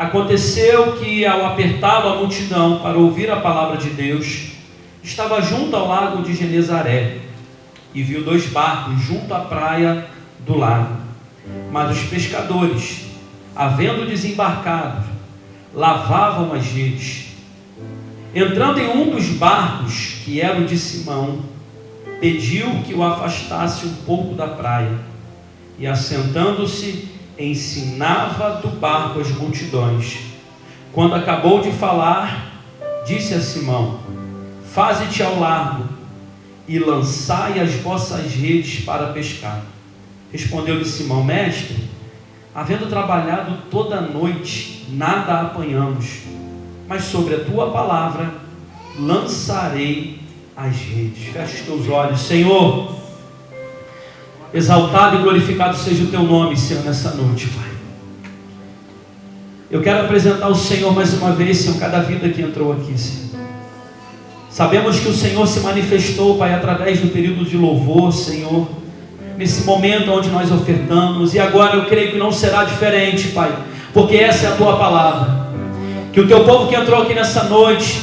Aconteceu que, ao apertá-lo a multidão para ouvir a palavra de Deus, estava junto ao lago de Genezaré e viu 2 barcos junto à praia do lago. Mas os pescadores, havendo desembarcado, lavavam as redes. Entrando em um dos barcos, que era o de Simão, pediu que o afastasse um pouco da praia, e assentando-se, ensinava do barco as multidões. Quando acabou de falar, disse a Simão: faze-te ao largo e lançai as vossas redes para pescar. Respondeu-lhe Simão: mestre, havendo trabalhado toda a noite, nada apanhamos, mas sobre a tua palavra lançarei as redes. Fecha os teus olhos. Senhor, exaltado e glorificado seja o teu nome, Senhor, nessa noite, Pai. Eu quero apresentar o Senhor mais uma vez, Senhor, cada vida que entrou aqui, Senhor. Sabemos que o Senhor se manifestou, Pai, através do período de louvor, Senhor, nesse momento onde nós ofertamos, e agora eu creio que não será diferente, Pai, porque essa é a tua palavra. Que o teu povo que entrou aqui nessa noite,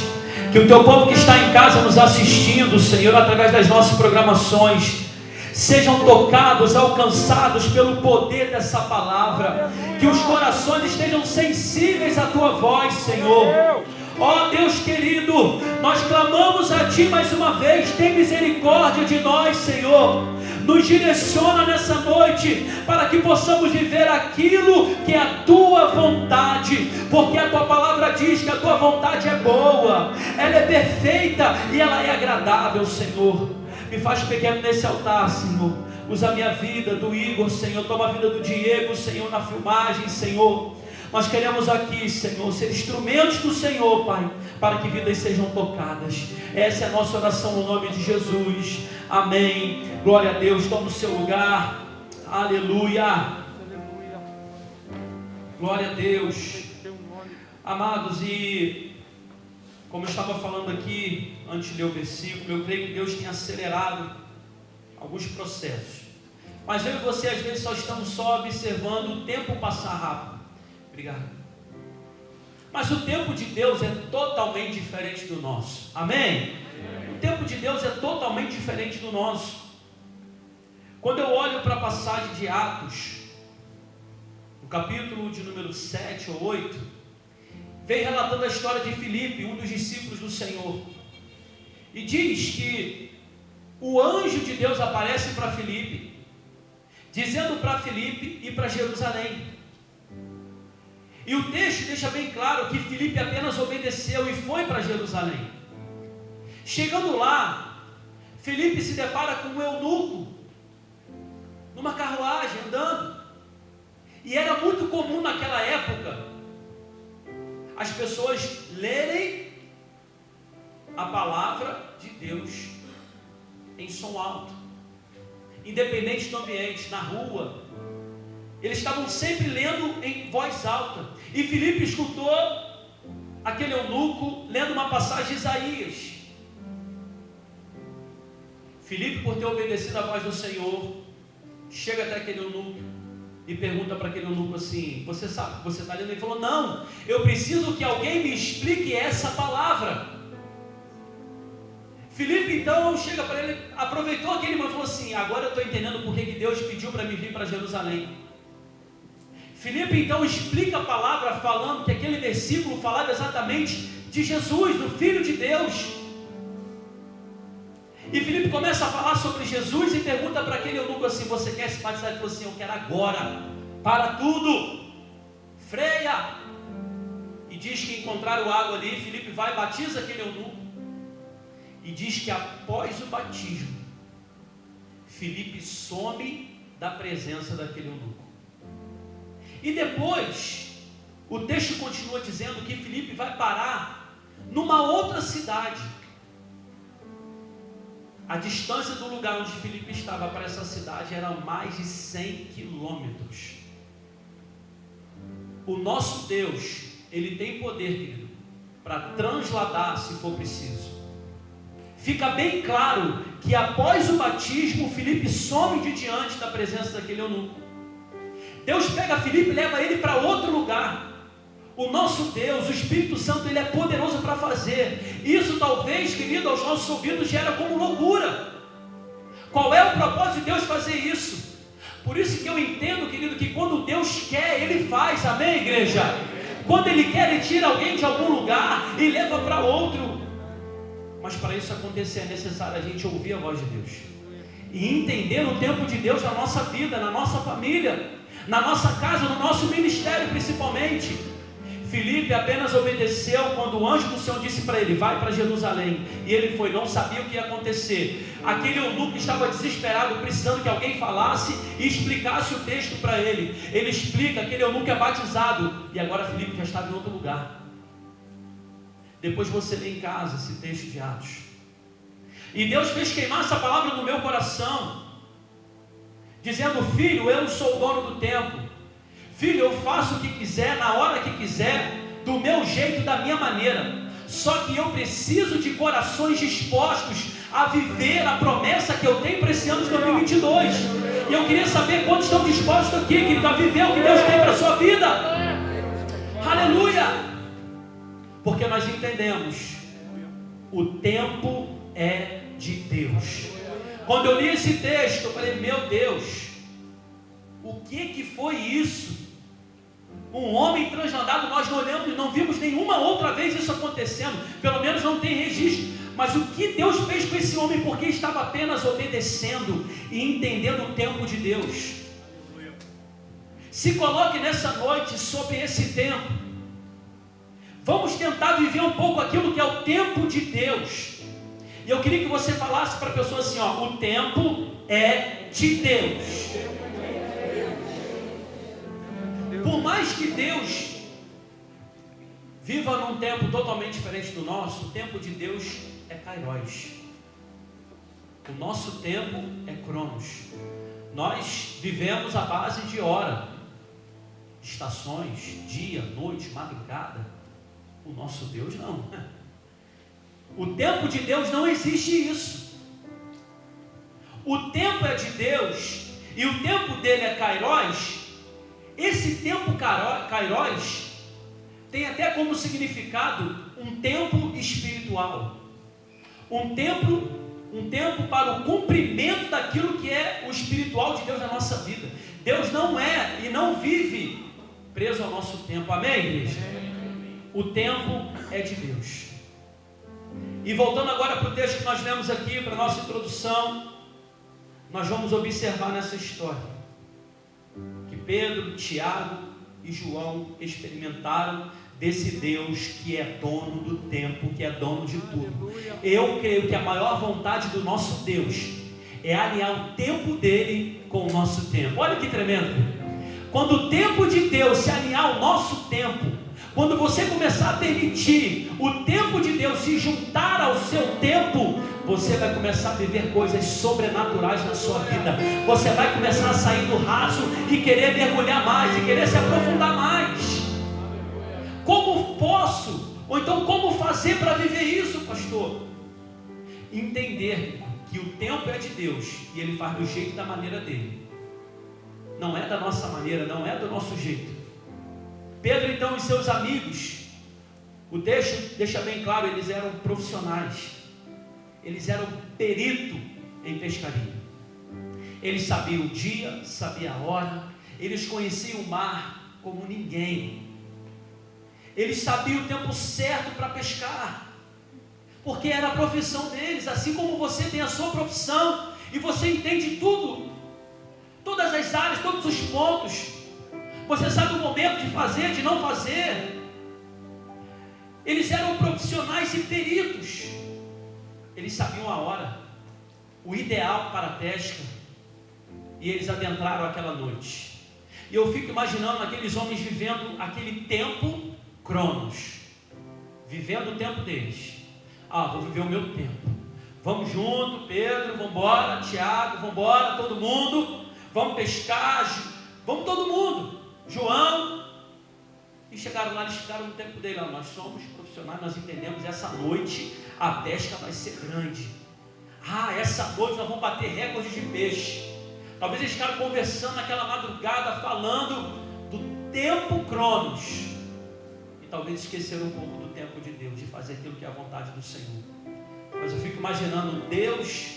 que o teu povo que está em casa nos assistindo, Senhor, através das nossas programações, sejam tocados, alcançados pelo poder dessa palavra, que os corações estejam sensíveis à tua voz, Senhor. Ó Deus querido, nós clamamos a Ti mais uma vez, tem misericórdia de nós, Senhor. Nos direciona nessa noite, para que possamos viver aquilo que é a Tua vontade, porque a Tua palavra diz que a Tua vontade é boa, ela é perfeita e ela é agradável, Senhor. Me faz pequeno nesse altar, Senhor. Usa a minha vida, do Igor, Senhor. Toma a vida do Diego, Senhor, na filmagem, Senhor. Nós queremos aqui, Senhor, ser instrumentos do Senhor, Pai, para que vidas sejam tocadas. Essa é a nossa oração no nome de Jesus. Amém. Glória a Deus. Toma o seu lugar. Aleluia. Glória a Deus. Amados, e como eu estava falando aqui, antes de ler o versículo, eu creio que Deus tem acelerado alguns processos. Mas eu e você, às vezes, só estamos observando o tempo passar rápido. Obrigado. Mas o tempo de Deus é totalmente diferente do nosso. Amém? O tempo de Deus é totalmente diferente do nosso. Quando eu olho para a passagem de Atos, no capítulo de número 7 ou 8, vem relatando a história de Filipe, um dos discípulos do Senhor. E diz que o anjo de Deus aparece para Filipe, dizendo para Filipe ir para Jerusalém. E o texto deixa bem claro que Filipe apenas obedeceu e foi para Jerusalém. Chegando lá, Filipe se depara com um eunuco, numa carruagem, andando. E era muito comum naquela época as pessoas lerem a palavra de Deus em som alto, independente do ambiente, na rua. Eles estavam sempre lendo em voz alta. E Filipe escutou aquele eunuco lendo uma passagem de Isaías. Filipe, por ter obedecido a voz do Senhor, chega até aquele eunuco e pergunta para aquele eunuco assim: você sabe o que você está lendo? Ele falou: não, eu preciso que alguém me explique essa palavra. Filipe então chega para ele, aproveitou aquele momento e falou assim: agora eu estou entendendo porque que Deus pediu para me vir para Jerusalém. Filipe então explica a palavra, falando que aquele versículo falava exatamente de Jesus, do Filho de Deus. E Filipe começa a falar sobre Jesus e pergunta para aquele eunuco assim: você quer se batizar? Ele falou assim: eu quero agora, para tudo, freia. E diz que encontraram água ali. Filipe vai, batiza aquele eunuco, e diz que após o batismo, Filipe some da presença daquele eunuco. E depois, o texto continua dizendo que Filipe vai parar numa outra cidade. A distância do lugar onde Filipe estava para essa cidade era mais de 100 quilômetros. O nosso Deus, Ele tem poder, querido, para transladar se for preciso. Fica bem claro que após o batismo, Filipe some de diante da presença daquele eunuco. Deus pega Filipe e leva ele para outro lugar. O nosso Deus, o Espírito Santo, Ele é poderoso para fazer. Isso talvez, querido, aos nossos ouvidos gera como loucura. Qual é o propósito de Deus fazer isso? Por isso que eu entendo, querido, que quando Deus quer, Ele faz. Amém, igreja? Quando Ele quer, Ele tira alguém de algum lugar e leva para outro. Mas para isso acontecer é necessário a gente ouvir a voz de Deus e entender o tempo de Deus na nossa vida, na nossa família, na nossa casa, no nosso ministério principalmente. Filipe apenas obedeceu quando o anjo do Senhor disse para ele: vai para Jerusalém. E ele foi, não sabia o que ia acontecer. Aquele eunuco estava desesperado, precisando que alguém falasse e explicasse o texto para ele. Ele explica, aquele eunuco é batizado. E agora Filipe já estava em outro lugar. Depois você lê em casa esse texto de Atos. E Deus fez queimar essa palavra no meu coração, dizendo: filho, eu sou o dono do tempo. Filho, eu faço o que quiser, na hora que quiser, do meu jeito, da minha maneira. Só que eu preciso de corações dispostos a viver a promessa que eu tenho para esse ano de 2022. E eu queria saber quantos estão dispostos aqui, querido, a viver o que Deus tem para a sua vida. Aleluia! Porque nós entendemos, o tempo é de Deus. Quando eu li esse texto, eu falei: meu Deus, o que foi isso? Um homem transladado, nós não olhamos, não vimos nenhuma outra vez isso acontecendo, pelo menos não tem registro. Mas o que Deus fez com esse homem? Porque estava apenas obedecendo e entendendo o tempo de Deus. Se coloque nessa noite sobre esse tempo. Vamos tentar viver um pouco aquilo que é o tempo de Deus. E eu queria que você falasse para a pessoa assim: ó, o tempo é de Deus. Por mais que Deus viva num tempo totalmente diferente do nosso, o tempo de Deus é Kairos. O nosso tempo é Cronos. Nós vivemos à base de hora, estações, dia, noite, madrugada. O nosso Deus não. O tempo de Deus não existe isso. O tempo é de Deus e o tempo dele é Kairos. Esse tempo Kairos tem até como significado um tempo espiritual, um tempo para o cumprimento daquilo que é o espiritual de Deus na nossa vida. Deus não é e não vive preso ao nosso tempo. Amém, igreja? O tempo é de Deus. E voltando agora para o texto que nós lemos aqui, para a nossa introdução, nós vamos observar nessa história que Pedro, Tiago e João experimentaram desse Deus que é dono do tempo, que é dono de tudo. Eu creio que a maior vontade do nosso Deus é alinhar o tempo dele com o nosso tempo. Olha que tremendo! Quando o tempo de Deus se alinhar ao nosso tempo, quando você começar a permitir o tempo de Deus se juntar ao seu tempo, você vai começar a viver coisas sobrenaturais na sua vida. Você vai começar a sair do raso e querer mergulhar mais, e querer se aprofundar mais. Como posso? Ou então como fazer para viver isso, pastor? Entender que o tempo é de Deus e Ele faz do jeito e da maneira dele. Não é da nossa maneira, não é do nosso jeito. Pedro então e seus amigos, o texto deixa bem claro, eles eram profissionais, eles eram perito em pescaria. Eles sabiam o dia, sabiam a hora, eles conheciam o mar como ninguém. Eles sabiam o tempo certo para pescar, porque era a profissão deles, assim como você tem a sua profissão e você entende tudo, todas as áreas, todos os pontos. Você sabe o momento de fazer, de não fazer. Eles eram profissionais e peritos. Eles sabiam a hora, o ideal para a pesca. E eles adentraram aquela noite. E eu fico imaginando aqueles homens vivendo aquele tempo Cronos, vivendo o tempo deles. Vou viver o meu tempo. Vamos junto, Pedro, vamos embora, Tiago, vamos embora, todo mundo. Vamos pescar, vamos todo mundo. João, e chegaram lá, eles ficaram no tempo dele. Nós somos profissionais, nós entendemos, essa noite a pesca vai ser grande. Essa noite nós vamos bater recorde de peixe. Talvez eles ficaram conversando naquela madrugada, falando do tempo Cronos. talvez esqueceram um pouco do tempo de Deus, de fazer aquilo que é a vontade do Senhor. Mas eu fico imaginando Deus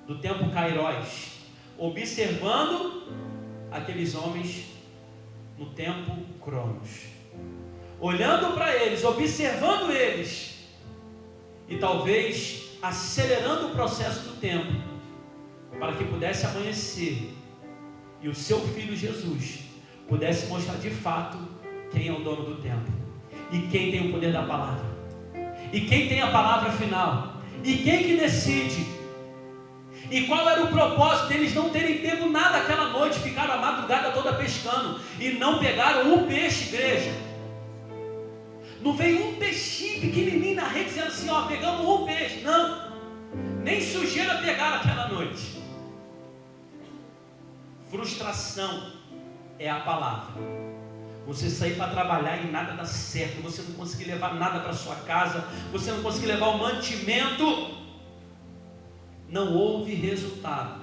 do tempo Kairos, observando aqueles homens no tempo Cronos, olhando para eles, observando eles, e talvez acelerando o processo do tempo, para que pudesse amanhecer, e o seu Filho Jesus pudesse mostrar de fato quem é o dono do tempo, e quem tem o poder da palavra, e quem tem a palavra final, e quem que decide. E qual era o propósito deles não terem pego nada aquela noite, ficaram a madrugada toda pescando, e não pegaram um peixe, igreja. Não veio um peixinho pequenininho na rede dizendo assim, ó, pegamos um peixe. Não, nem sujeira pegaram aquela noite. Frustração é a palavra. Você sair para trabalhar e nada dá certo, você não conseguir levar nada para sua casa, você não conseguir levar o mantimento, não houve resultado.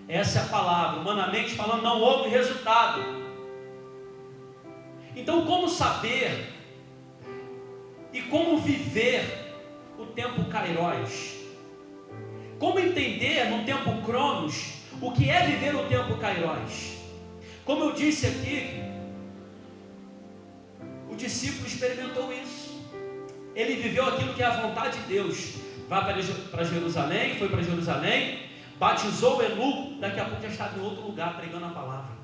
Essa é a palavra, humanamente falando, não houve resultado. Então, como saber e como viver o tempo Kairos? Como entender no tempo Cronos o que é viver o tempo Kairos? Como eu disse aqui, o discípulo experimentou isso. Ele viveu aquilo que é a vontade de Deus. Vai para Jerusalém, foi para Jerusalém, batizou o eunuco, daqui a pouco já estava em outro lugar pregando a palavra.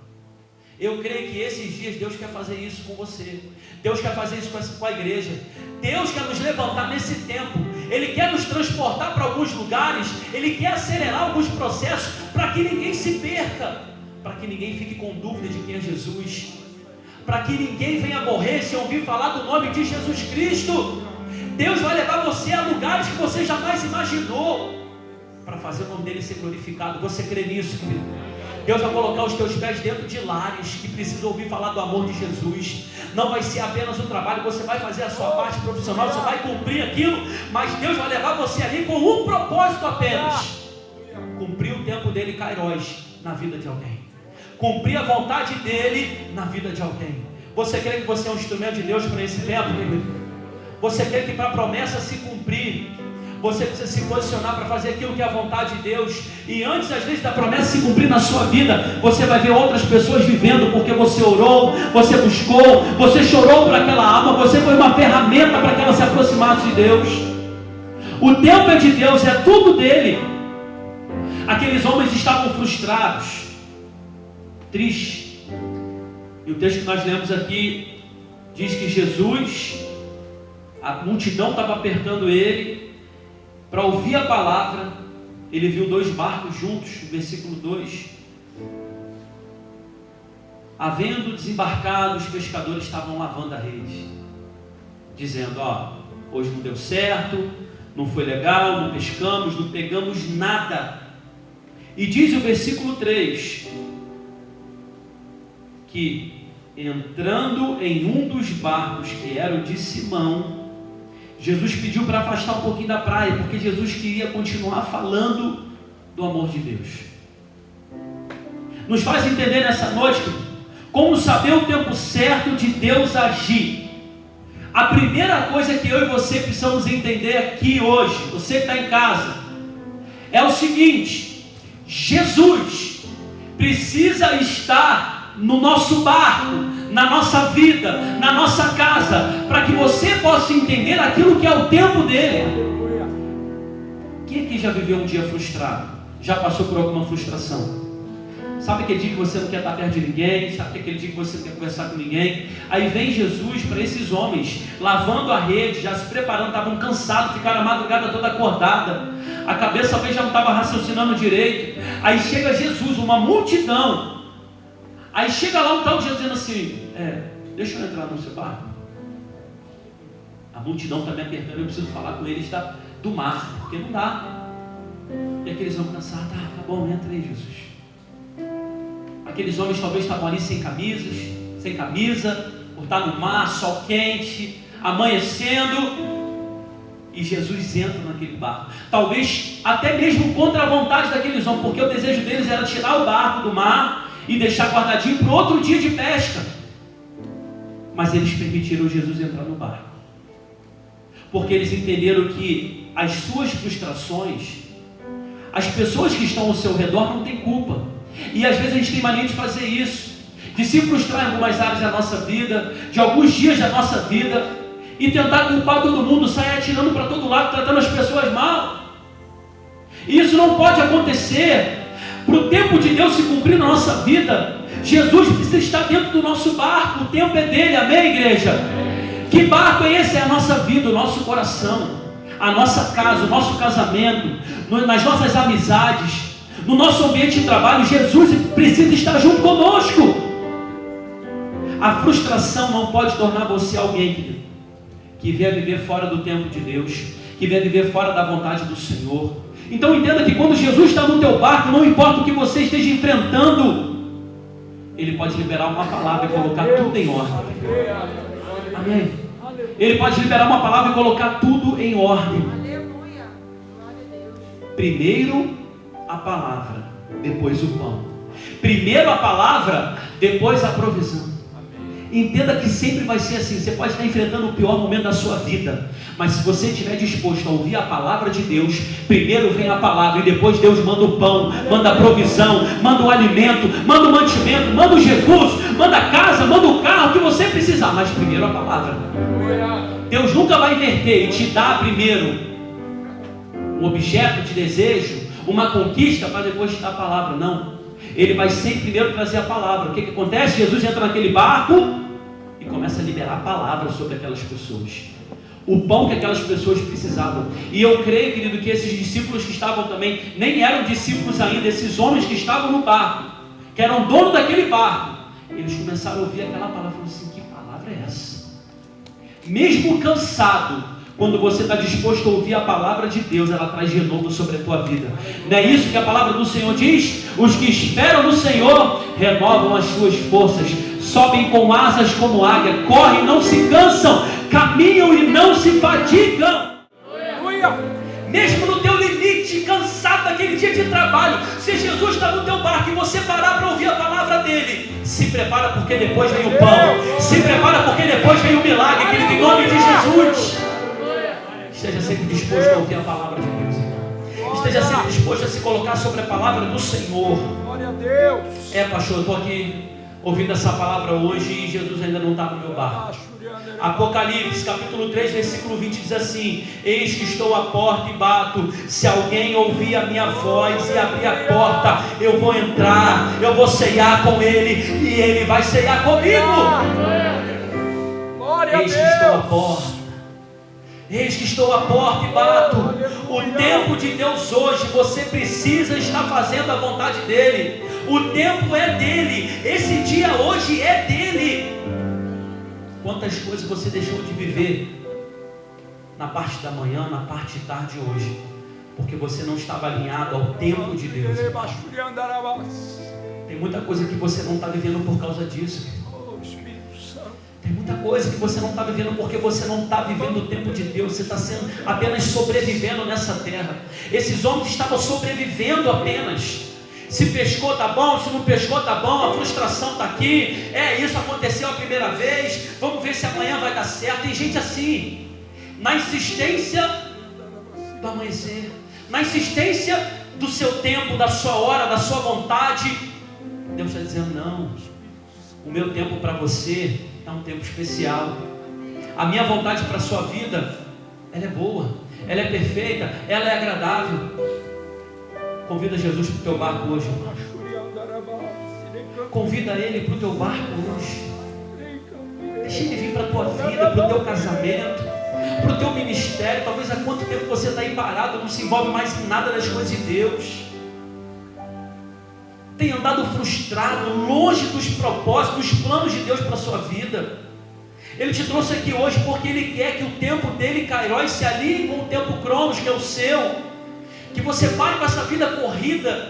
Eu creio que esses dias Deus quer fazer isso com você. Deus quer fazer isso com a igreja. Deus quer nos levantar nesse tempo. Ele quer nos transportar para alguns lugares. Ele quer acelerar alguns processos para que ninguém se perca, para que ninguém fique com dúvida de quem é Jesus, para que ninguém venha morrer sem ouvir falar do nome de Jesus Cristo. Deus vai levar você a lugares que você jamais imaginou, para fazer o nome dele ser glorificado. Você crê nisso, querido? Deus vai colocar os teus pés dentro de lares que precisam ouvir falar do amor de Jesus. Não vai ser apenas um trabalho, você vai fazer a sua parte profissional, você vai cumprir aquilo, mas Deus vai levar você ali com um propósito apenas: cumprir o tempo dele, Kairos, na vida de alguém, cumprir a vontade dele na vida de alguém. Você crê que você é um instrumento de Deus para esse tempo, querido? Você crê que para a promessa se cumprir, você precisa se posicionar para fazer aquilo que é a vontade de Deus. E antes, às vezes, da promessa se cumprir na sua vida, você vai ver outras pessoas vivendo, porque você orou, você buscou, você chorou por aquela alma, você foi uma ferramenta para que ela se aproximasse de Deus. O tempo é de Deus, é tudo dele. Aqueles homens estavam frustrados, tristes. E o texto que nós lemos aqui diz que Jesus, a multidão estava apertando ele para ouvir a palavra. Ele viu 2 barcos juntos, versículo 2. Havendo desembarcado, os pescadores estavam lavando a rede, dizendo: ó, hoje não deu certo, não foi legal, não pescamos, não pegamos nada. E diz o versículo 3, que entrando em um dos barcos, que era o de Simão, Jesus pediu para afastar um pouquinho da praia, porque Jesus queria continuar falando do amor de Deus. Nos faz entender nessa noite como saber o tempo certo de Deus agir. A primeira coisa que eu e você precisamos entender aqui hoje, você que está em casa, é o seguinte: Jesus precisa estar no nosso barco, na nossa vida, na nossa casa, para que você possa entender aquilo que é o tempo dele. Quem aqui já viveu um dia frustrado? Já passou por alguma frustração? Sabe aquele dia que você não quer estar perto de ninguém? Sabe aquele dia que você não quer conversar com ninguém? Aí vem Jesus para esses homens, lavando a rede, já se preparando, estavam cansados, ficaram a madrugada toda acordada, a cabeça talvez já não estava raciocinando direito. Aí chega Jesus, uma multidão. Aí chega lá um tal de Jesus dizendo assim: deixa eu entrar no seu barco. A multidão está me apertando, eu preciso falar com eles do mar, porque não dá. E aqueles homens cansados: tá bom, entra aí, Jesus. Aqueles homens talvez estavam ali sem camisa, por estar no mar, sol quente, amanhecendo, e Jesus entra naquele barco, talvez até mesmo contra a vontade daqueles homens, porque o desejo deles era tirar o barco do mar e deixar guardadinho para outro dia de pesca. Mas eles permitiram Jesus entrar no barco, porque eles entenderam que as suas frustrações, as pessoas que estão ao seu redor não têm culpa. E às vezes a gente tem mania de fazer isso, de se frustrar em algumas áreas da nossa vida, de alguns dias da nossa vida, e tentar culpar todo mundo, sair atirando para todo lado, tratando as pessoas mal. E isso não pode acontecer. Para o tempo de Deus se cumprir na nossa vida, Jesus precisa estar dentro do nosso barco. O tempo é dele, amém, igreja? Que barco é esse? É a nossa vida, o nosso coração, a nossa casa, o nosso casamento, nas nossas amizades, no nosso ambiente de trabalho. Jesus precisa estar junto conosco. A frustração não pode tornar você alguém que venha viver fora do tempo de Deus, que venha viver fora da vontade do Senhor. Então entenda que quando Jesus está no teu barco, não importa o que você esteja enfrentando, Ele pode liberar uma palavra e colocar tudo em ordem. Amém? Ele pode liberar uma palavra e colocar tudo em ordem. Primeiro a palavra, depois o pão. Primeiro a palavra, depois a provisão. Entenda que sempre vai ser assim. Você pode estar enfrentando o pior momento da sua vida, mas se você estiver disposto a ouvir a palavra de Deus, primeiro vem a palavra e depois Deus manda o pão, manda a provisão, manda o alimento, manda o mantimento, manda os recursos, manda a casa, manda o carro que você precisar, mas primeiro a palavra. Deus nunca vai inverter e te dar primeiro um objeto de desejo, uma conquista, para depois te dar a palavra. Não. Ele vai sempre primeiro trazer a palavra. O que acontece? Jesus entra naquele barco e começa a liberar a palavra sobre aquelas pessoas, o pão que aquelas pessoas precisavam. E eu creio, querido, que esses discípulos que estavam também, nem eram discípulos ainda, esses homens que estavam no barco, que eram donos daquele barco, eles começaram a ouvir aquela palavra e falaram assim: que palavra é essa? Mesmo cansado, quando você está disposto a ouvir a palavra de Deus, ela traz renovo sobre a tua vida. Não é isso que a palavra do Senhor diz? Os que esperam no Senhor renovam as suas forças, sobem com asas como águia, correm e não se cansam, caminham e não se fatigam. Mesmo no teu limite, cansado daquele dia de trabalho, se Jesus está no teu barco e você parar para ouvir a palavra dele, se prepara, porque depois vem o pão. Se prepara, porque depois vem o milagre, querido, em nome de Jesus. Esteja sempre disposto a ouvir a palavra de Deus, irmão. Esteja sempre disposto a se colocar sobre a palavra do Senhor. Glória a Deus. Pastor, eu estou aqui ouvindo essa palavra hoje e Jesus ainda não está no meu barco. Apocalipse, capítulo 3, versículo 20 diz assim: eis que estou à porta e bato. Se alguém ouvir a minha voz e abrir a porta, eu vou entrar, eu vou ceiar com ele e ele vai ceiar comigo. Eis que estou à porta. Eis que estou à porta e bato. O tempo de Deus hoje, você precisa estar fazendo a vontade dele. O tempo é dele. Esse dia hoje é dele. Quantas coisas você deixou de viver na parte da manhã, na parte de tarde hoje, porque você não estava alinhado ao tempo de Deus. Tem muita coisa que você não está vivendo por causa disso. Tem muita coisa que você não está vivendo porque você não está vivendo o tempo de Deus. Você está sendo apenas sobrevivendo nessa terra. Esses homens estavam sobrevivendo apenas. Se pescou tá bom, se não pescou tá bom, a frustração está aqui. Isso aconteceu a primeira vez, vamos ver se amanhã vai dar certo. Tem gente assim, na insistência do amanhecer, na insistência do seu tempo, da sua hora, da sua vontade. Deus está dizendo: não, o meu tempo para você é um tempo especial. A minha vontade para a sua vida, ela é boa, ela é perfeita, ela é agradável. Convida Jesus para o teu barco hoje, irmão. Convida Ele para o teu barco hoje. Deixa Ele vir para a tua vida, para o teu casamento, para o teu ministério. Talvez há quanto tempo você está aí parado, não se envolve mais em nada das coisas de Deus. Tem andado frustrado, longe dos propósitos, dos planos de Deus para a sua vida. Ele te trouxe aqui hoje porque Ele quer que o tempo dele, Kairos, se alinhe com o tempo Cronos, que é o seu. Que você pare com essa vida corrida.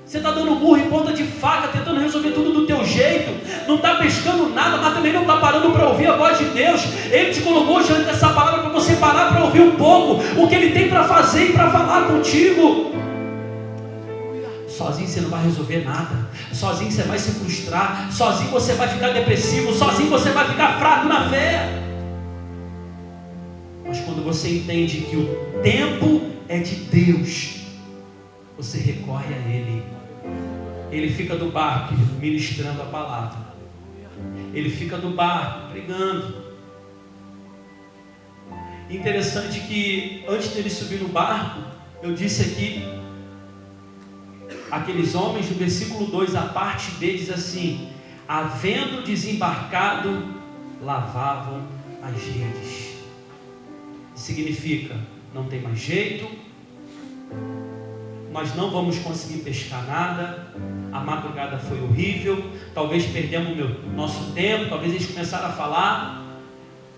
Você está dando murro em ponta de faca, tentando resolver tudo do teu jeito. Não está pescando nada, mas também não está parando para ouvir a voz de Deus. Ele te colocou diante dessa palavra para você parar para ouvir um pouco o que Ele tem para fazer e para falar contigo. Sozinho você não vai resolver nada. Sozinho você vai se frustrar. Sozinho você vai ficar depressivo. Sozinho você vai ficar fraco na fé. Mas quando você entende que o tempo é de Deus, você recorre a Ele. Ele fica do barco ministrando a palavra. Ele fica do barco pregando. Interessante que antes dele subir no barco, eu disse aqui, aqueles homens, no versículo 2, a parte B diz assim: havendo desembarcado, lavavam as redes. Significa, não tem mais jeito, nós não vamos conseguir pescar nada, a madrugada foi horrível, talvez perdemos nosso tempo, talvez eles começaram a falar.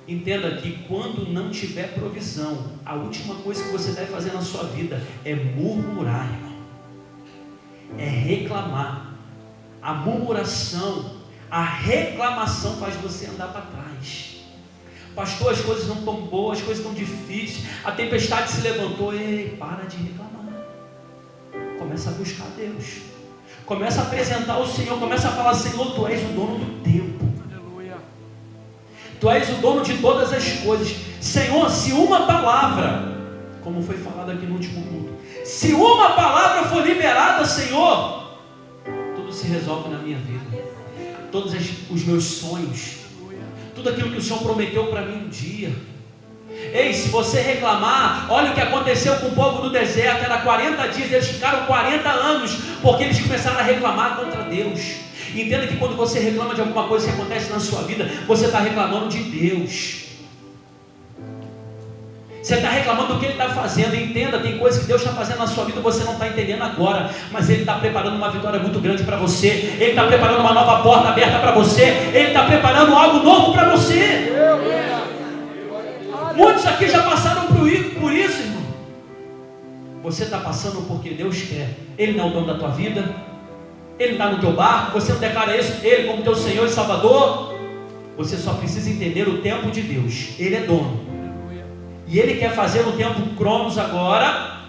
Entenda que quando não tiver provisão, a última coisa que você deve fazer na sua vida é murmurar, irmão. É reclamar. A murmuração, a reclamação faz você andar para trás. Pastor, as coisas não estão boas, as coisas estão difíceis, a tempestade se levantou. Ei, para de reclamar. Começa a buscar Deus. Começa a apresentar o Senhor. Começa a falar: Senhor, Tu és o dono do tempo. Tu és o dono de todas as coisas. Senhor, se uma palavra, como foi falado aqui no último culto, se uma palavra for liberada, Senhor, tudo se resolve na minha vida. Todos os meus sonhos, tudo aquilo que o Senhor prometeu para mim um dia. Ei, se você reclamar, olha o que aconteceu com o povo do deserto. Era 40 dias, eles ficaram 40 anos, porque eles começaram a reclamar contra Deus. Entenda que quando você reclama de alguma coisa que acontece na sua vida, você está reclamando de Deus. Você está reclamando do que Ele está fazendo. Entenda, tem coisas que Deus está fazendo na sua vida e você não está entendendo agora, mas Ele está preparando uma vitória muito grande para você. Ele está preparando uma nova porta aberta para você. Ele está preparando algo novo para você. Muitos aqui já passaram por isso, irmão. Você está passando porque Deus quer. Ele não é o dono da tua vida. Ele está no teu barco. Você não declara isso, Ele como teu Senhor e Salvador. Você só precisa entender o tempo de Deus. Ele é dono. E Ele quer fazer no tempo Cronos agora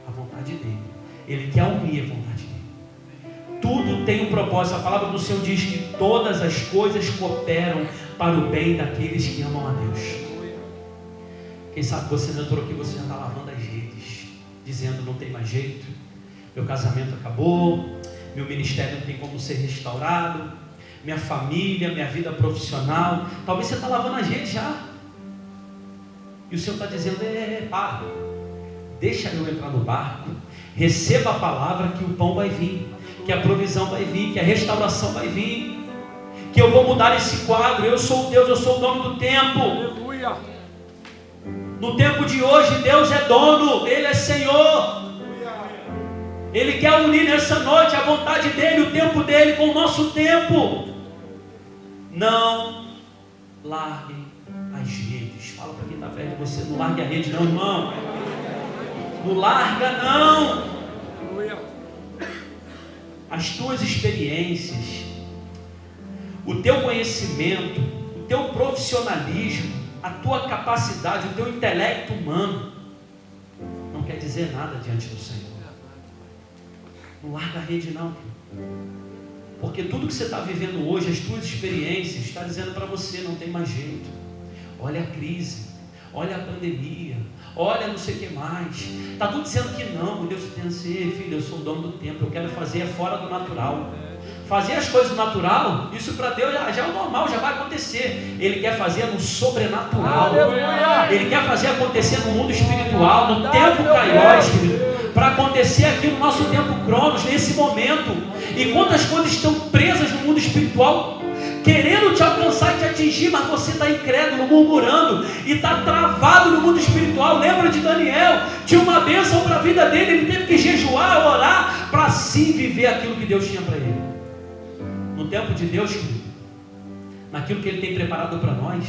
a vontade dEle. Ele quer unir a vontade dEle. Tudo tem um propósito. A palavra do Senhor diz que todas as coisas cooperam para o bem daqueles que amam a Deus. Quem sabe você não entrou aqui, você já está lavando as redes, dizendo: não tem mais jeito, meu casamento acabou, meu ministério não tem como ser restaurado, minha família, minha vida profissional. Talvez você está lavando as redes já. E o Senhor está dizendo: para, deixa eu entrar no barco, receba a palavra que o pão vai vir, que a provisão vai vir, que a restauração vai vir, que eu vou mudar esse quadro. Eu sou Deus, eu sou o dono do tempo. Aleluia. No tempo de hoje, Deus é dono, Ele é Senhor. Ele quer unir nessa noite a vontade dEle, o tempo dEle com o nosso tempo. Não larguem as redes. Fala para quem está perto de você: não largue a rede não, irmão. Não larga não. As tuas experiências, o teu conhecimento, o teu profissionalismo, a tua capacidade, o teu intelecto humano não quer dizer nada diante do Senhor. Não larga a rede não, porque tudo que você está vivendo hoje, as tuas experiências, está dizendo para você: não tem mais jeito. Olha a crise, olha a pandemia, olha não sei o que mais, está tudo dizendo que não. Deus pensa: filho, eu sou o dono do tempo, eu quero fazer fora do natural. Fazer as coisas do natural, isso para Deus já é o normal, já vai acontecer. Ele quer fazer no sobrenatural. Ele quer fazer acontecer no mundo espiritual, no tempo kairos, querido, para acontecer aqui no nosso tempo Cronos, nesse momento. E quantas coisas estão presas no mundo espiritual, querendo te alcançar e te atingir, mas você está incrédulo, murmurando, e está travado no mundo espiritual. Lembra de Daniel? Tinha uma bênção para a vida dele, ele teve que jejuar, orar, para sim viver aquilo que Deus tinha para ele. No tempo de Deus, naquilo que Ele tem preparado para nós,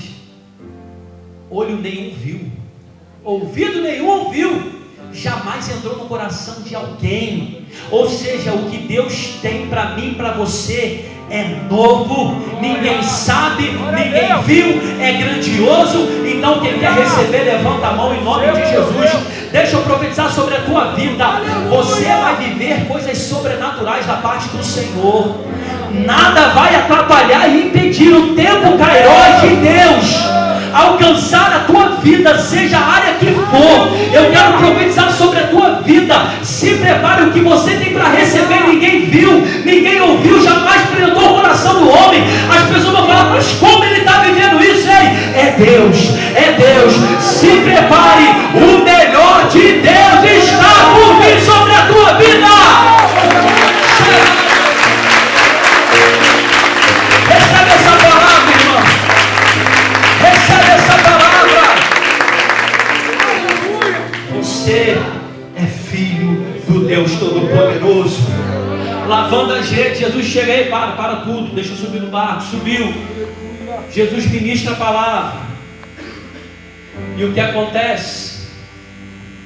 olho nenhum viu, ouvido nenhum ouviu, jamais entrou no coração de alguém. Ou seja, o que Deus tem para mim, para você, é novo, ninguém sabe, ninguém viu, é grandioso. Então quem quer receber, levanta a mão em nome de Jesus. Deixa eu profetizar sobre a tua vida. Você vai viver coisas sobrenaturais da parte do Senhor. Nada vai atrapalhar e impedir o tempo kairós de Deus alcançar a tua vida, seja a área que for. Eu quero profetizar sobre a tua vida. Se prepare, o que você tem para receber ninguém viu, ninguém ouviu, jamais penetrou o coração do homem. As pessoas vão falar, mas como ele está vivendo isso? Ei, é Deus, é Deus. Se prepare, o melhor de Deus está por vir sobre a tua vida. Recebe essa palavra, irmão. Recebe essa palavra. Você é filho do Deus Todo-Poderoso. Lavando as redes, Jesus chega aí, para tudo, deixa eu subir no barco. Subiu. Jesus ministra a palavra. E o que acontece?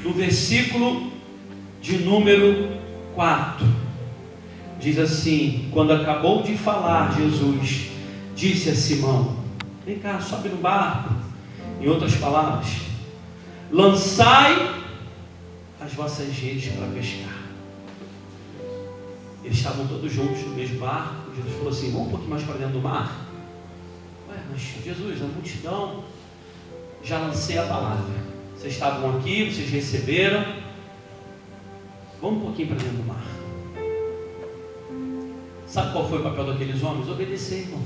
No versículo de número 4, diz assim: quando acabou de falar, Jesus disse a Simão: vem cá, sobe no barco. Em outras palavras, lançai as vossas redes para pescar. Eles estavam todos juntos no mesmo barco. Jesus falou assim: vamos um pouquinho mais para dentro do mar. Ué, mas Jesus, a multidão, já lancei a palavra. Vocês estavam aqui, vocês receberam. Vamos um pouquinho para dentro do mar. Sabe qual foi o papel daqueles homens? Obedecer, irmão.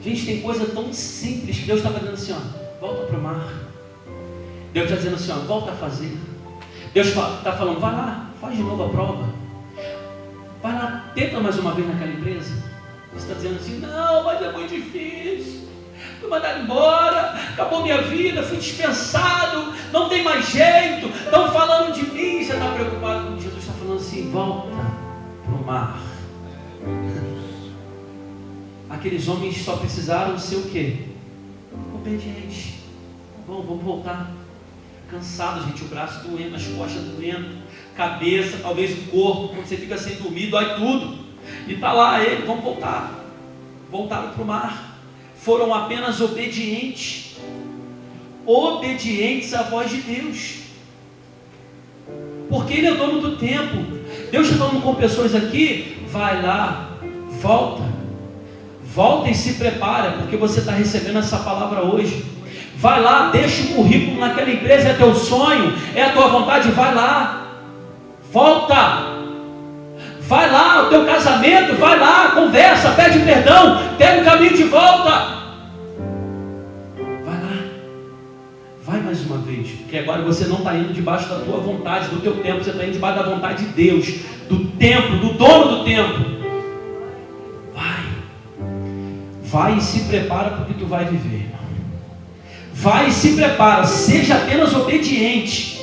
Gente, tem coisa tão simples que Deus está fazendo assim, ó, volta para o mar. Deus está dizendo assim, ó, volta a fazer. Deus está falando, vai lá, faz de novo a prova. Vai lá, tenta mais uma vez naquela empresa. Você está dizendo assim, não, mas é muito difícil. Fui mandado embora, acabou minha vida, fui dispensado, não tem mais jeito, estão falando de mim. Você está preocupado com Jesus? Está falando assim, volta para o mar. Aqueles homens só precisaram ser o quê? Obedientes. Bom, vamos voltar. Cansado, gente, o braço doendo, as costas doendo, cabeça, talvez o corpo, quando você fica sem dormir, dói tudo. E está lá ele, vamos voltar. Voltaram para o mar. Foram apenas obedientes. Obedientes à voz de Deus. Porque Ele é o dono do tempo. Deus está falando com pessoas aqui, vai lá, volta. Volta e se prepara, porque você está recebendo essa palavra hoje. Vai lá, deixa o currículo naquela empresa, é teu sonho, é a tua vontade, vai lá. Volta. Vai lá, o teu casamento, vai lá, conversa, pede perdão, pega o caminho de volta. Vai lá. Vai mais uma vez, porque agora você não está indo debaixo da tua vontade, do teu tempo, você está indo debaixo da vontade de Deus, do tempo, do dono do tempo. Vai e se prepara porque tu vai viver. Vai e se prepara, seja apenas obediente.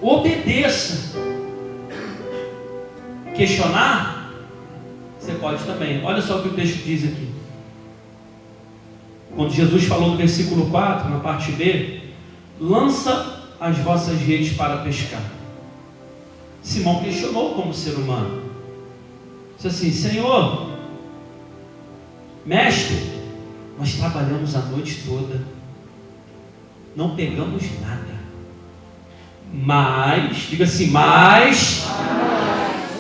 Obedeça. Questionar? Você pode também. Olha só o que o texto diz aqui. Quando Jesus falou no versículo 4, na parte B, lança as vossas redes para pescar. Simão questionou como ser humano. Disse assim, Senhor, mestre, nós trabalhamos a noite toda, não pegamos nada, mas, diga assim, mas,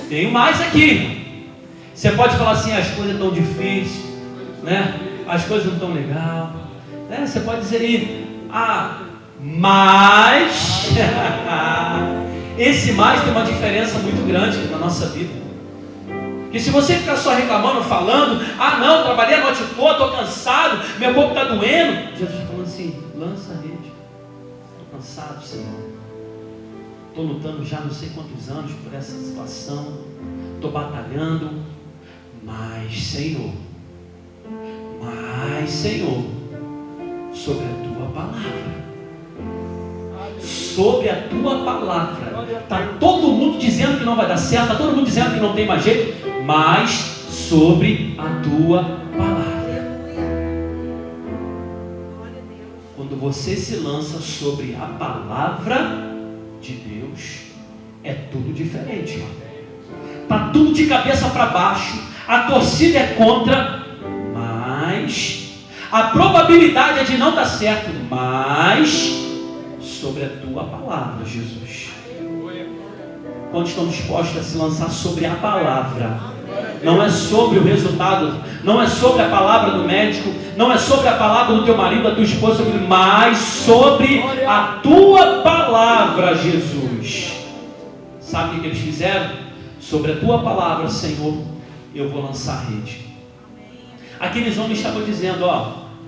tenho mais aqui. Você pode falar assim, as coisas estão difíceis, né? As coisas não estão legal, né? Você pode dizer aí, mas, esse mais tem uma diferença muito grande na nossa vida. Que se você ficar só reclamando, falando, não, trabalhei a noite toda, estou cansado, meu corpo está doendo, Jesus está falando assim, lança a rede. Estou cansado, Senhor. Estou lutando já não sei quantos anos por essa situação, estou batalhando, mas Senhor, sobre a tua palavra, sobre a tua palavra, está todo mundo dizendo que não vai dar certo, está todo mundo dizendo que não tem mais jeito, mas sobre a tua palavra. Quando você se lança sobre a palavra de Deus, é tudo diferente. Está tudo de cabeça para baixo, a torcida é contra, mas a probabilidade é de não dar certo, mas sobre a tua palavra, Jesus. Quando estão dispostos a se lançar sobre a palavra, não é sobre o resultado, não é sobre a palavra do médico, não é sobre a palavra do teu marido, da tua esposa, mas sobre a tua palavra, Jesus. Sabe o que eles fizeram? Sobre a tua palavra, Senhor, eu vou lançar a rede. Aqueles homens estavam dizendo,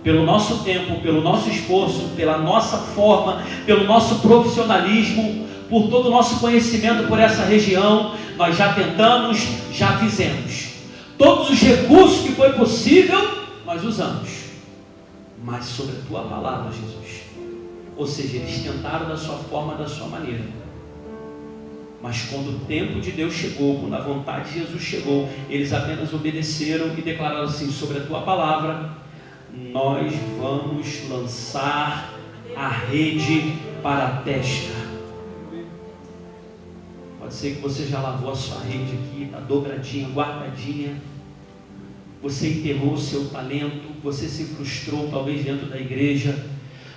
pelo nosso tempo, pelo nosso esforço, pela nossa forma, pelo nosso profissionalismo, por todo o nosso conhecimento por essa região, nós já tentamos, já fizemos. Todos os recursos que foi possível, nós usamos. Mas sobre a tua palavra, Jesus. Ou seja, eles tentaram da sua forma, da sua maneira. Mas quando o tempo de Deus chegou, quando a vontade de Jesus chegou, eles apenas obedeceram e declararam assim: sobre a tua palavra, nós vamos lançar a rede para a pesca. Pode ser que você já lavou a sua rede aqui, está dobradinha, guardadinha. Você enterrou o seu talento, você se frustrou talvez dentro da igreja.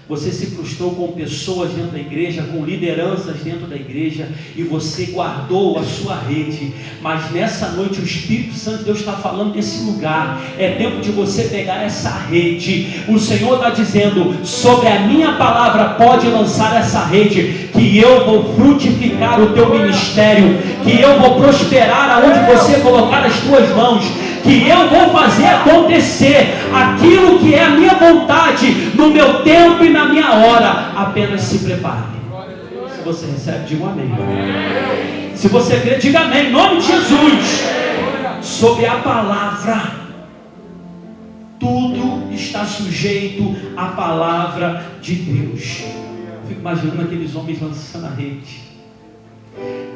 Você se frustrou com pessoas dentro da igreja, com lideranças dentro da igreja, e você guardou a sua rede. Mas nessa noite o Espírito Santo de Deus está falando nesse lugar. É tempo de você pegar essa rede. O Senhor está dizendo: sobre a minha palavra pode lançar essa rede, que eu vou frutificar o teu ministério, que eu vou prosperar aonde você colocar as tuas mãos, que eu vou fazer acontecer aquilo que é a minha vontade, no meu tempo e na minha hora. Apenas se prepare. Se você recebe, diga um amém. Se você crê, diga amém, em nome de Jesus. Sobre a palavra, tudo está sujeito à palavra de Deus. Eu fico imaginando aqueles homens lançando a rede,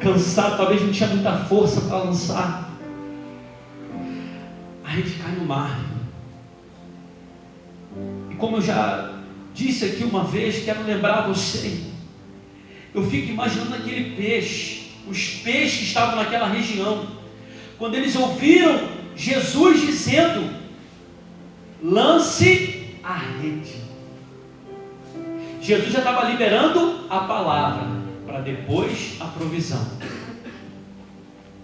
cansado, talvez não tinha muita força para lançar. A rede cai no mar. E como eu já disse aqui uma vez, quero lembrar você, eu fico imaginando aquele peixe, os peixes que estavam naquela região, quando eles ouviram Jesus dizendo: lance a rede. Jesus já estava liberando a palavra, para depois a provisão.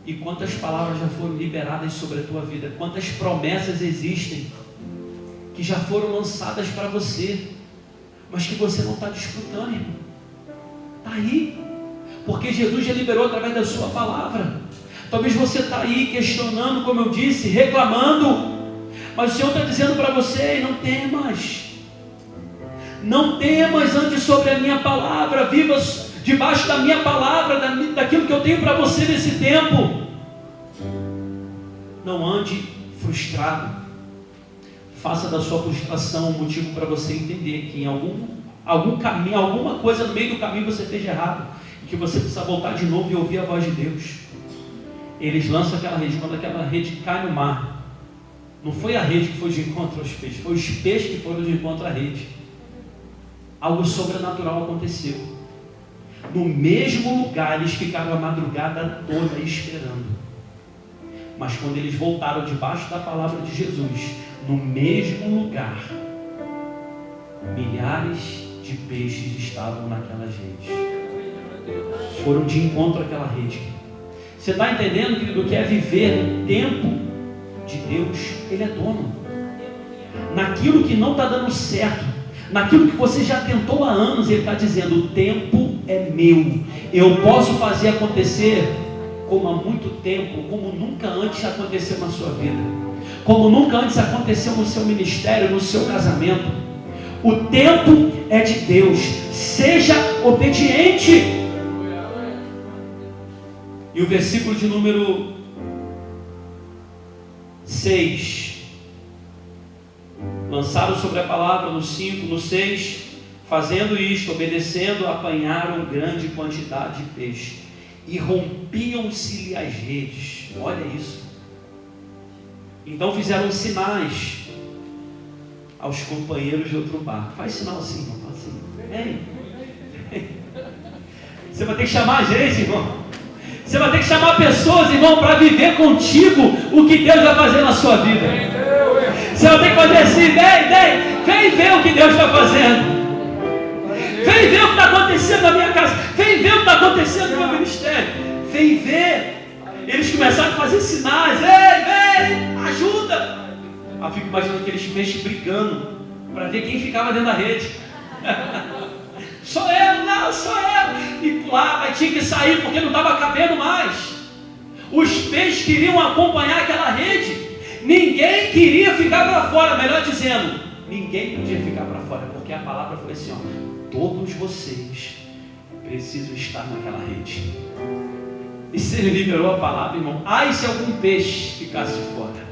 E quantas palavras já foram liberadas sobre a tua vida, quantas promessas existem que já foram lançadas para você, mas que você não está desfrutando, irmão. Está aí, porque Jesus já liberou através da sua palavra. Talvez você está aí questionando, como eu disse, reclamando, mas o Senhor está dizendo para você: não temas, não temas, ande sobre a minha palavra, viva debaixo da minha palavra, daquilo que eu tenho para você nesse tempo. Não ande frustrado. Faça da sua frustração um motivo para você entender que em algum caminho, alguma coisa no meio do caminho você fez de errado, e que você precisa voltar de novo e ouvir a voz de Deus. Eles lançam aquela rede. Quando aquela rede cai no mar, não foi a rede que foi de encontro aos peixes, foi os peixes que foram de encontro à rede. Algo sobrenatural aconteceu. No mesmo lugar eles ficaram a madrugada toda esperando. Mas quando eles voltaram debaixo da palavra de Jesus, no mesmo lugar, milhares de peixes estavam naquelas redes. Foram de encontro àquela rede. Você está entendendo, querido, o que é viver no tempo de Deus? Ele é dono. Naquilo que não está dando certo, naquilo que você já tentou há anos, Ele está dizendo: o tempo é meu, eu posso fazer acontecer como há muito tempo, como nunca antes aconteceu na sua vida, como nunca antes aconteceu no seu ministério, no seu casamento. O tempo é de Deus, seja obediente. E o versículo de número 6, lançaram sobre a palavra no 5, no 6, fazendo isto, obedecendo, apanharam grande quantidade de peixe, e rompiam-se-lhe as redes. Olha isso. Então fizeram sinais aos companheiros de outro barco. Faz sinal assim, irmão, assim. Ei. Você vai ter que chamar a gente, irmão. Você vai ter que chamar pessoas, irmão, para viver contigo o que Deus vai fazer na sua vida. Você vai ter que fazer assim: vem, Vem ver o que Deus está fazendo. Vem ver o que está acontecendo na minha casa. Vem ver o que está acontecendo no meu ministério. Vem ver. Eles começaram a fazer sinais. Ei, vem, ajuda. Eu fico imaginando aqueles peixes brigando para ver quem ficava dentro da rede. Sou eu, não, sou eu. E pulava, tinha que sair porque não estava cabendo mais. Os peixes queriam acompanhar aquela rede. Ninguém queria ficar para fora. Melhor dizendo, ninguém podia ficar para fora, porque a palavra foi assim, ó, todos vocês precisam estar naquela rede. E se ele liberou a palavra, irmão, ai se algum peixe ficasse fora.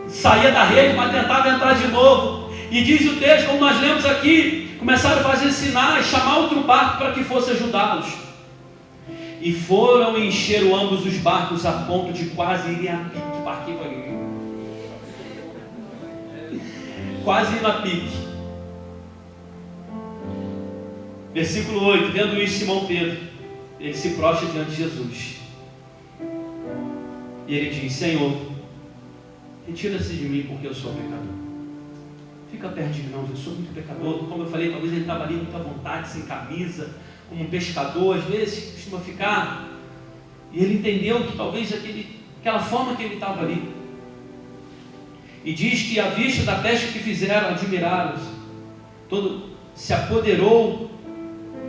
Saía da rede, mas tentava entrar de novo. E diz o texto, como nós lemos aqui, começaram a fazer sinais, chamar outro barco para que fosse ajudá-los. E foram e encheram ambos os barcos a ponto de quase irem a pique. Barquinho foi quase indo a pique. Versículo 8, vendo isso, Simão Pedro, ele se prostra diante de Jesus. E ele diz, Senhor, retira-se de mim porque eu sou pecador. Fica perto de mim, não, eu sou muito pecador. Como eu falei, talvez ele estava ali muito à vontade, sem camisa, como um pescador, às vezes costuma ficar. E ele entendeu que talvez aquela forma que ele estava ali. E diz que à vista da pesca que fizeram, admiraram-se. Todo se apoderou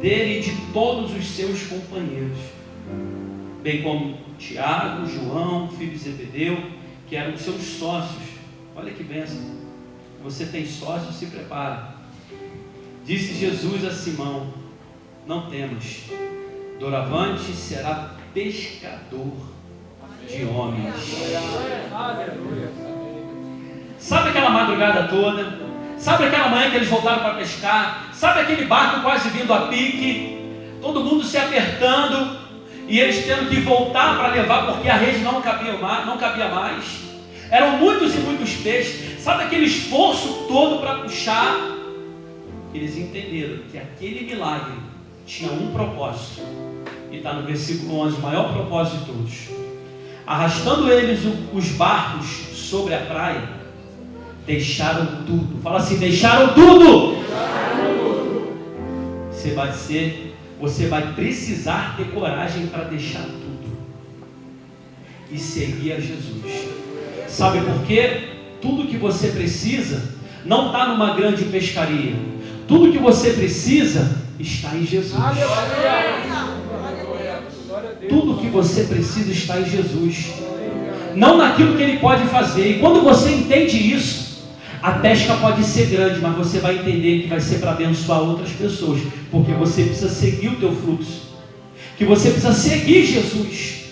dele e de todos os seus companheiros, bem como Tiago, João, filho de Zebedeu, que eram seus sócios. Olha que bênção. Você tem sócio, se prepara. Disse Jesus a Simão, não temas, doravante será pescador de homens. Sabe aquela madrugada toda? Sabe aquela manhã que eles voltaram para pescar? Sabe aquele barco quase vindo a pique? Todo mundo se apertando e eles tendo que voltar para levar porque a rede não cabia mais. Eram muitos e muitos peixes. Sabe aquele esforço todo para puxar? Eles entenderam que aquele milagre tinha um propósito. E está no versículo 11, o maior propósito de todos. Arrastando eles os barcos sobre a praia, deixaram tudo. Fala assim, deixaram tudo. Você vai precisar ter coragem para deixar tudo e seguir a Jesus. Sabe por quê? Tudo que você precisa não está numa grande pescaria. Tudo que você precisa está em Jesus. Tudo que você precisa está em Jesus, não naquilo que Ele pode fazer. E quando você entende isso, a pesca pode ser grande, mas você vai entender que vai ser para abençoar outras pessoas, porque você precisa seguir o teu fluxo, que você precisa seguir Jesus.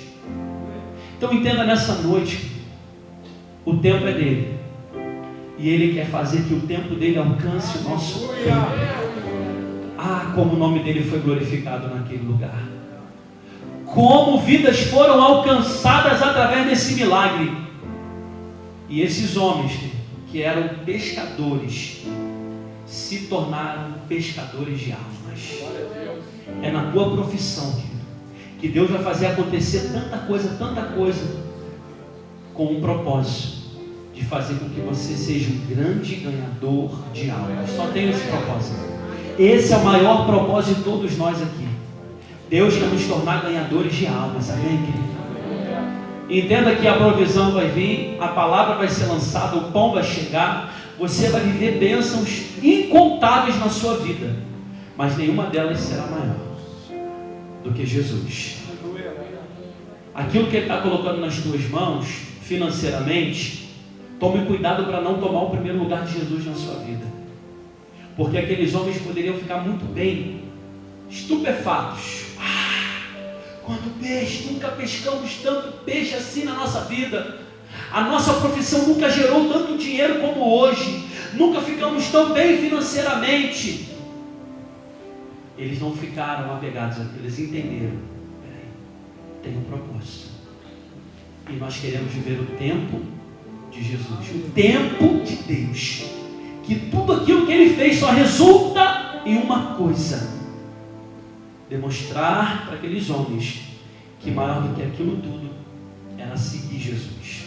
Então entenda nessa noite, o tempo é dele, e Ele quer fazer que o tempo dele alcance o nosso tempo. Ah, como o nome dele foi glorificado naquele lugar. Como vidas foram alcançadas através desse milagre. E esses homens que eram pescadores se tornaram pescadores de almas. É na tua profissão, querido, que Deus vai fazer acontecer tanta coisa com um propósito de fazer com que você seja um grande ganhador de almas. Só tem esse propósito. Esse é o maior propósito de todos nós aqui. Deus quer nos tornar ganhadores de almas, amém, querido? Entenda que a provisão vai vir, a palavra vai ser lançada, o pão vai chegar, você vai viver bênçãos incontáveis na sua vida, mas nenhuma delas será maior do que Jesus. Aquilo que Ele está colocando nas tuas mãos, financeiramente, tome cuidado para não tomar o primeiro lugar de Jesus na sua vida, porque aqueles homens poderiam ficar muito bem, estupefatos. Quanto peixe, nunca pescamos tanto peixe assim na nossa vida. A nossa profissão nunca gerou tanto dinheiro como hoje. Nunca ficamos tão bem financeiramente. Eles não ficaram apegados àquilo, eles entenderam. Peraí, tem um propósito. E nós queremos viver o tempo de Jesus, o tempo de Deus. Que tudo aquilo que Ele fez só resulta em uma coisa: demonstrar para aqueles homens que maior do que aquilo tudo era seguir Jesus.